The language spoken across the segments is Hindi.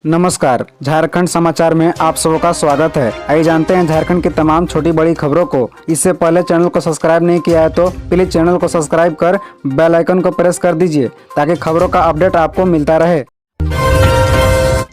नमस्कार, झारखंड समाचार में आप सबका स्वागत है। आइए जानते हैं झारखंड की तमाम छोटी बड़ी खबरों को। इससे पहले चैनल को सब्सक्राइब नहीं किया है तो प्लीज चैनल को सब्सक्राइब कर बेल आइकन को प्रेस कर दीजिए ताकि खबरों का अपडेट आपको मिलता रहे।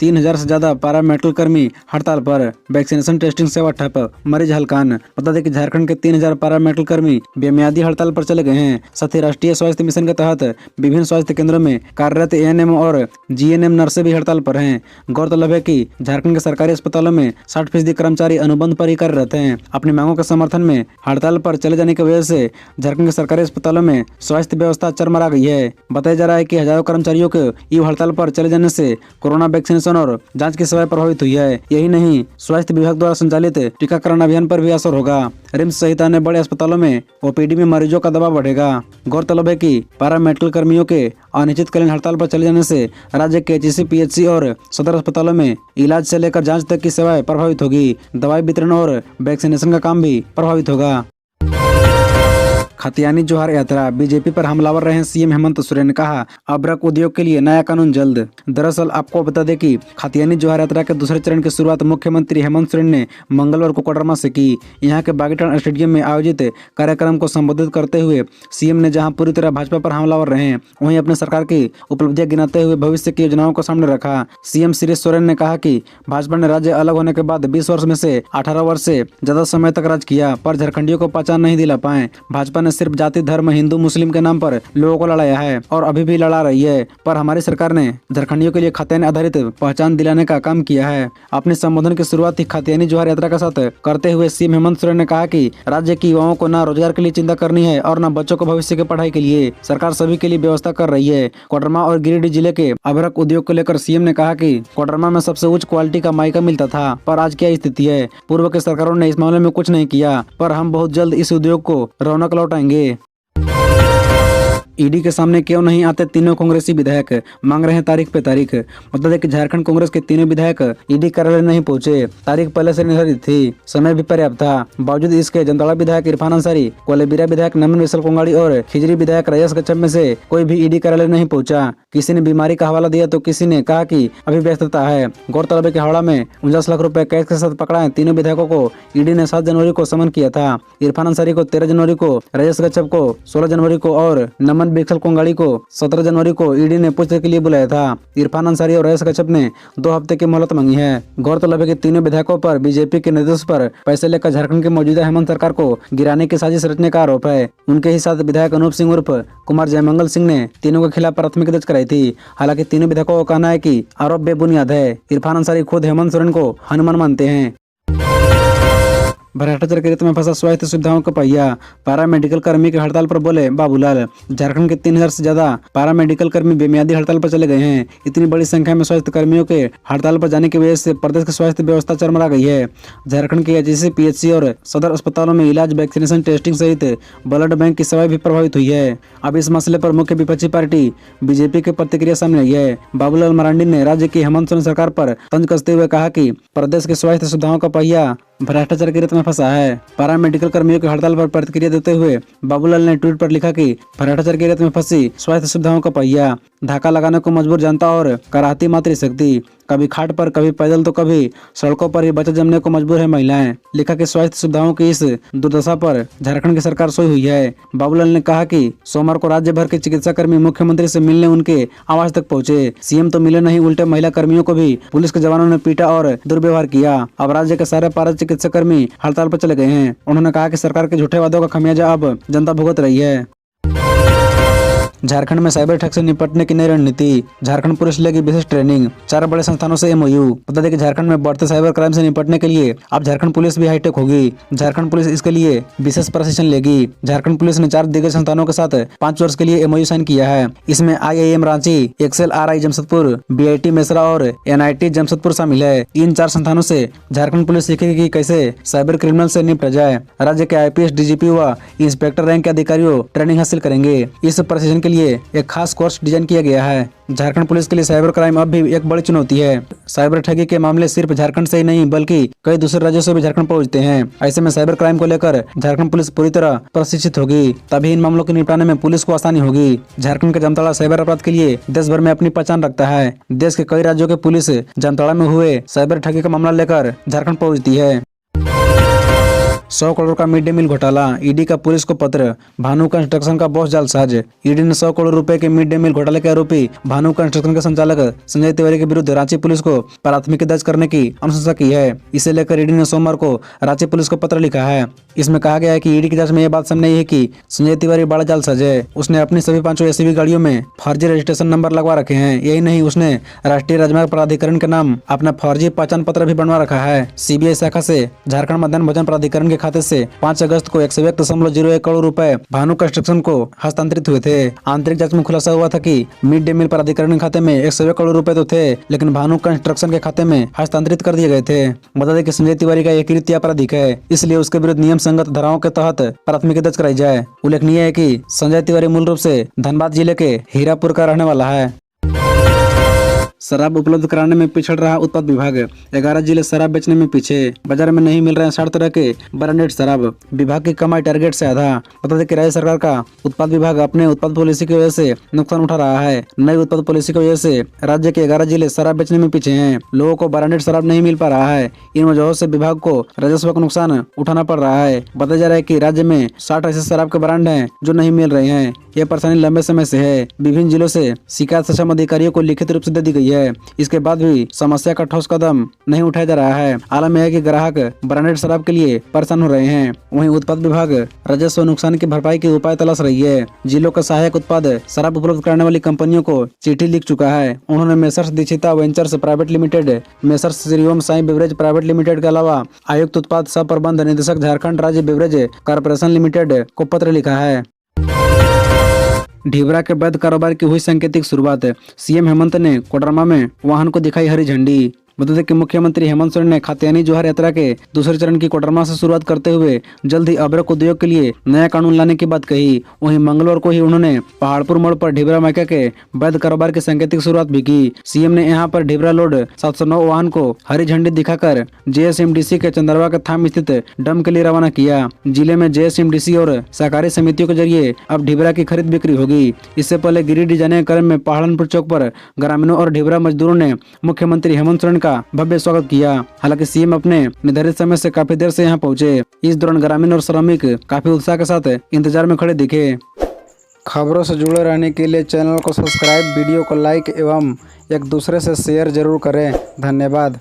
3000 से ज्यादा पारा मेडिकल कर्मी हड़ताल पर, वैक्सीनेशन टेस्टिंग सेवा ठप, मरीज हलकान। बता दें कि झारखंड के 3000 पारा मेडिकल कर्मी बेमियादी हड़ताल पर चले गए हैं। साथ ही राष्ट्रीय स्वास्थ्य मिशन के तहत विभिन्न स्वास्थ्य केंद्रों में कार्यरत एएनएम और जीएनएम नर्सें भी हड़ताल पर हैं। गौरतलब है कि झारखंड के सरकारी अस्पतालों में 60% कर्मचारी अनुबंध पर ही कार्यरत हैं। अपनी मांगों के समर्थन में हड़ताल पर चले जाने की वजह से झारखंड के सरकारी अस्पतालों में स्वास्थ्य व्यवस्था चरमरा गई है। बताया जा रहा है कि हजारों कर्मचारियों के ईव हड़ताल पर चले जाने से कोरोना वैक्सीनेशन और जांच की सेवाएं प्रभावित हुई है। यही नहीं, स्वास्थ्य विभाग द्वारा संचालित टीकाकरण अभियान पर भी असर होगा। रिम्स सहित अन्य बड़े अस्पतालों में ओपीडी में मरीजों का दबाव बढ़ेगा। गौरतलब है कि पारा मेडिकल कर्मियों के अनिश्चितकालीन हड़ताल पर चले जाने से राज्य के एचसी, पीएचसी और सदर अस्पतालों में इलाज से लेकर जांच तक की सेवाएं प्रभावित होगी। दवाई वितरण और वैक्सीनेशन का काम भी प्रभावित होगा। खतियानी जोहार यात्रा, बीजेपी पर हमलावर रहे सीएम हेमंत सोरेन ने कहा, अभ्रक उद्योग के लिए नया कानून जल्द। दरअसल आपको बता दें कि खतियानी जोहार यात्रा के दूसरे चरण की शुरुआत मुख्यमंत्री हेमंत सोरेन ने मंगलवार को कोडरमा से की। यहां के बागीटान स्टेडियम में आयोजित कार्यक्रम को संबोधित करते हुए सीएम ने जहां पूरी तरह भाजपा पर हमलावर रहे, वहीं अपने सरकार की उपलब्धियां गिनाते हुए भविष्य की योजनाओं को सामने रखा। सीएम श्री सोरेन ने कहा कि भाजपा ने राज्य अलग होने के बाद 20 वर्ष में से 18 वर्ष से ज्यादा समय तक राज किया, पर झारखंडियों को पहचान नहीं दिला पाए। भाजपा ने सिर्फ जाति धर्म हिंदू मुस्लिम के नाम पर लोगों को लड़ाया है और अभी भी लड़ा रही है, पर हमारी सरकार ने झारखंडियों के लिए खतियानी आधारित पहचान दिलाने का काम किया है। अपने संबोधन की शुरुआत खतियानी जोहार यात्रा के साथ करते हुए सीएम हेमंत सोरेन ने कहा कि राज्य की युवाओं को न रोजगार के लिए चिंता करनी है और न बच्चों को भविष्य की पढ़ाई के लिए। सरकार सभी के लिए व्यवस्था कर रही है। कोडरमा और गिरिडीह जिले के अभ्रक उद्योग को लेकर सीएम ने कहा कि कोडरमा में सबसे उच्च क्वालिटी का माइका मिलता था, पर आज क्या स्थिति है। पूर्व के सरकारों ने इस मामले में कुछ नहीं किया, पर हम बहुत जल्द इस उद्योग को रौनक लौटाएंगे। ईडी के सामने क्यों नहीं आते तीनों कांग्रेसी विधायक, मांग रहे हैं तारीख पे तारीख। बता दें कि झारखंड कांग्रेस के तीनों विधायक ईडी कार्यालय नहीं पहुंचे। तारीख पहले से निर्धारित थी, समय भी पर्याप्त था। बावजूद इसके जमताड़ा विधायक इरफान अंसारी, कोलेबिरा विधायक नमन विसल कोंगाड़ी और खिजरी विधायक राजेश कच्छप में से कोई भी ईडी कार्यालय नहीं पहुंचा। किसी ने बीमारी का हवाला दिया तो किसी ने कहा कि अभी व्यस्तता है। गौरतलब है कि हावड़ा में 49 लाख रुपए कैश के साथ पकड़ाए तीनों विधायकों को ईडी ने 7 जनवरी को समन किया था। इरफान अंसारी को 13 जनवरी को, राजेश कच्छप को 16 जनवरी को और नमन विसल कोंगाड़ी को 17 जनवरी को ईडी ने पूछताछ के लिए बुलाया था। इरफान अंसारी और राजेश कच्छप ने 2 हफ्ते की मोहलत मांगी है। गौरतलब है कि तीनों विधायकों पर बीजेपी के निर्देश पर पैसे लेकर झारखंड की मौजूदा हेमंत सरकार को गिराने की साजिश रचने का आरोप है। उनके ही साथ विधायक अनूप सिंह उर्फ कुमार जयमंगल सिंह ने तीनों के खिलाफ प्राथमिकी दर्ज कराई थी। हालांकि तीनों विधायकों का कहना है कि आरोप बेबुनियाद है। इरफान अंसारी खुद हेमंत सोरेन को हनुमान मानते हैं। भ्रष्टाचार के रेत में फंसा स्वास्थ्य सुविधाओं का पहिया, पारा मेडिकल कर्मी की हड़ताल पर बोले बाबूलाल। झारखंड के 3000 से ज्यादा पारा मेडिकल कर्मी बेमियादी हड़ताल पर चले गए हैं। इतनी बड़ी संख्या में स्वास्थ्य कर्मियों के हड़ताल पर जाने की वजह से प्रदेश की स्वास्थ्य व्यवस्था चरमरा गई है। झारखंड के एचसी, पीएचसी और सदर अस्पतालों में इलाज, वैक्सीनेशन, टेस्टिंग सहित ब्लड बैंक की सेवाएं भी प्रभावित हुई है। अब इस मसले पर मुख्य विपक्षी पार्टी बीजेपी की प्रतिक्रिया सामने आई है। बाबूलाल मरांडी ने राज्य की हेमंत सोरेन सरकार पर तंज कसते हुए कहा कि प्रदेश के स्वास्थ्य सुविधाओं का पहिया भ्रष्टाचार की रेत में फंसा है। पारा मेडिकल कर्मियों की हड़ताल पर प्रतिक्रिया देते हुए बाबूलाल ने ट्वीट पर लिखा कि भ्रष्टाचार की रेत में फंसी स्वास्थ्य सुविधाओं का पहिया, धाका लगाने को मजबूर जनता और कराहती मातृशक्ति। कभी खाट पर, कभी पैदल तो कभी सड़कों पर ही बच्चे जमने को मजबूर है महिलाएं। लिखा कि स्वास्थ्य सुविधाओं की इस दुर्दशा पर झारखंड की सरकार सोई हुई है। बाबूलाल ने कहा कि सोमवार को राज्य भर के चिकित्सा कर्मी मुख्यमंत्री से मिलने उनके आवास तक पहुंचे। सीएम तो मिले नहीं, उल्टे महिला कर्मियों को भी पुलिस के जवानों ने पीटा और दुर्व्यवहार किया। अब राज्य के सारे पारा चिकित्सा कर्मी हड़ताल पर चले गए हैं। उन्होंने कहा कि सरकार के झूठे वादों का खमियाजा अब जनता भुगत रही है। झारखंड में साइबर ठग से निपटने की नई रणनीति, झारखंड पुलिस लेगी विशेष ट्रेनिंग, 4 बड़े संस्थानों से एमओयू। बता दें कि झारखंड में बढ़ते साइबर क्राइम से निपटने के लिए अब झारखंड पुलिस भी हाईटेक होगी। झारखंड पुलिस इसके लिए विशेष प्रशिक्षण लेगी। झारखंड पुलिस ने 4 दिग्गज संस्थानों के साथ 5 वर्ष के लिए एमओयू साइन किया है। इसमें IIM Ranchi, XLRI Jamshedpur, BIT Mesra और NIT जमशेदपुर शामिल है। इन 4 संस्थानों से झारखंड पुलिस सीखेगी कि कैसे साइबर क्रिमिनल से निपटा जाए। राज्य के IPS, DGP व इंस्पेक्टर रैंक के अधिकारियों ट्रेनिंग हासिल करेंगे। इस प्रशिक्षण के लिए एक खास कोर्स डिजाइन किया गया है। झारखंड पुलिस के लिए साइबर क्राइम अब भी एक बड़ी चुनौती है। साइबर ठगी के मामले सिर्फ झारखंड से ही नहीं बल्कि कई दूसरे राज्यों से भी झारखंड पहुंचते हैं। ऐसे में साइबर क्राइम को लेकर झारखंड पुलिस पूरी तरह प्रशिक्षित होगी, तभी इन मामलों को निपटाने में पुलिस को आसानी होगी। झारखंड का जामताड़ा साइबर अपराध के लिए देश भर में अपनी पहचान रखता है। देश के कई राज्यों के पुलिस जामताड़ा में हुए साइबर ठगी का मामला लेकर झारखंड पहुंचती है। 100 करोड़ का मिड डे मील घोटाला, ईडी का पुलिस को पत्र। भानु कंस्ट्रक्शन का बॉस जालसाज। ईडी ने 100 करोड़ रुपए के मिड डे मील घोटाले के आरोपी भानु कंस्ट्रक्शन के संचालक संजय तिवारी के विरुद्ध रांची पुलिस को प्राथमिकी दर्ज करने की अनुशंसा की है। इसे लेकर ईडी ने सोमवार को रांची पुलिस को पत्र लिखा है। इसमें कहा गया है कि ईडी की जांच में यह बात सामने आई है कि संजय तिवारी बड़ा जालसाज है। उसने अपनी सभी 5 एसयूवी गाड़ियों में फर्जी रजिस्ट्रेशन नंबर लगवा रखे हैं। यही नहीं, उसने राष्ट्रीय राजमार्ग प्राधिकरण के नाम अपना फर्जी पहचान पत्र भी बनवा रखा है। सीबीआई शाखा से झारखंड मध्याह्न भोजन प्राधिकरण के खाते से 5 अगस्त को 101.01 करोड़ रुपए भानु कंस्ट्रक्शन को हस्तांतरित हुए थे। आंतरिक जांच में खुलासा हुआ था कि मिड डे मील प्राधिकरण के खाते में 101 करोड़ रुपए तो थे, लेकिन भानु कंस्ट्रक्शन के खाते में हस्तांतरित कर दिए गए थे। बता दें कि संजय तिवारी का एक कृत्य आपराधिक है, इसलिए उसके विरुद्ध नियम संगत धाराओं के तहत प्राथमिकी दर्ज कराई जाए। उल्लेखनीय है कि संजय तिवारी मूल रूप से धनबाद जिले के हीरापुर का रहने वाला है। शराब उपलब्ध कराने में पिछड़ रहा उत्पाद विभाग। 11 जिले शराब बेचने में पीछे। बाजार में नहीं मिल रहे हैं 60 तरह के ब्रांडेड शराब। विभाग की कमाई टारगेट से आधा। बता दें कि राज्य सरकार का उत्पाद विभाग अपने उत्पाद पॉलिसी की वजह से नुकसान उठा रहा है। नई उत्पाद पॉलिसी की वजह से राज्य के 11 जिले शराब बेचने में पीछे हैं। लोगों को ब्रांडेड शराब नहीं मिल पा रहा है। इन वजहों से विभाग को राजस्व का नुकसान उठाना पड़ रहा है। बताया जा रहा है कि राज्य में 60 ऐसे शराब के ब्रांड हैं जो नहीं मिल रहे हैं। यह परेशानी लंबे समय से है। विभिन्न जिलों से शिकायत सक्षम अधिकारियों को लिखित रूप से दे दी गई है। इसके बाद भी समस्या का ठोस कदम नहीं उठाया जा रहा है। आलम है कि ग्राहक ब्रांडेड शराब के लिए परेशान हो रहे हैं। वहीं उत्पाद विभाग राजस्व नुकसान की भरपाई के उपाय तलाश रही है। जिलों का सहायक उत्पाद शराब उपलब्ध कराने वाली कंपनियों को चिट्ठी लिख चुका है। उन्होंने messrs Dikshita ventures private limited, messrs Shri Om Sai beverage private limited के अलावा आयुक्त उत्पाद सह प्रबंध निदेशक झारखंड राज्य बेवरेज कॉर्पोरेशन लिमिटेड को पत्र लिखा है। ढिबरा के वैध कारोबार की हुई सांकेतिक शुरुआत। सीएम हेमंत ने कोडरमा में वाहन को दिखाई हरी झंडी। बता दें कि मुख्यमंत्री हेमंत सोरेन ने खातियानी जोहार यात्रा के दूसरे चरण की कोडरमा से शुरुआत करते हुए जल्द ही अभ्रक उद्योग के लिए नया कानून लाने की बात कही। वहीं मंगलवार को ही उन्होंने पहाड़पुर मोड़ पर ढिबरा माइका के वैध कारोबार की सांकेतिक शुरुआत भी की। सीएम ने यहां पर ढिबरा लोड 709 वाहन को हरी झंडी दिखाकर जेएसएमडीसी के चंदरवा के थाम स्थित डम के लिए रवाना किया। जिले में जेएसएमडीसी और सहकारी समितियों के जरिए अब ढिबरा की खरीद बिक्री होगी। इससे पहले गिरिडीह जाने के क्रम में पहाड़नपुर चौक पर ग्रामीणों और ढिबरा मजदूरों ने मुख्यमंत्री हेमंत सोरेन भव्य स्वागत किया। हालांकि सीएम अपने निर्धारित समय से काफी देर से यहां पहुंचे। इस दौरान ग्रामीण और श्रमिक काफी उत्साह के साथ इंतजार में खड़े दिखे। खबरों से जुड़े रहने के लिए चैनल को सब्सक्राइब, वीडियो को लाइक एवं एक दूसरे से शेयर जरूर करें। धन्यवाद।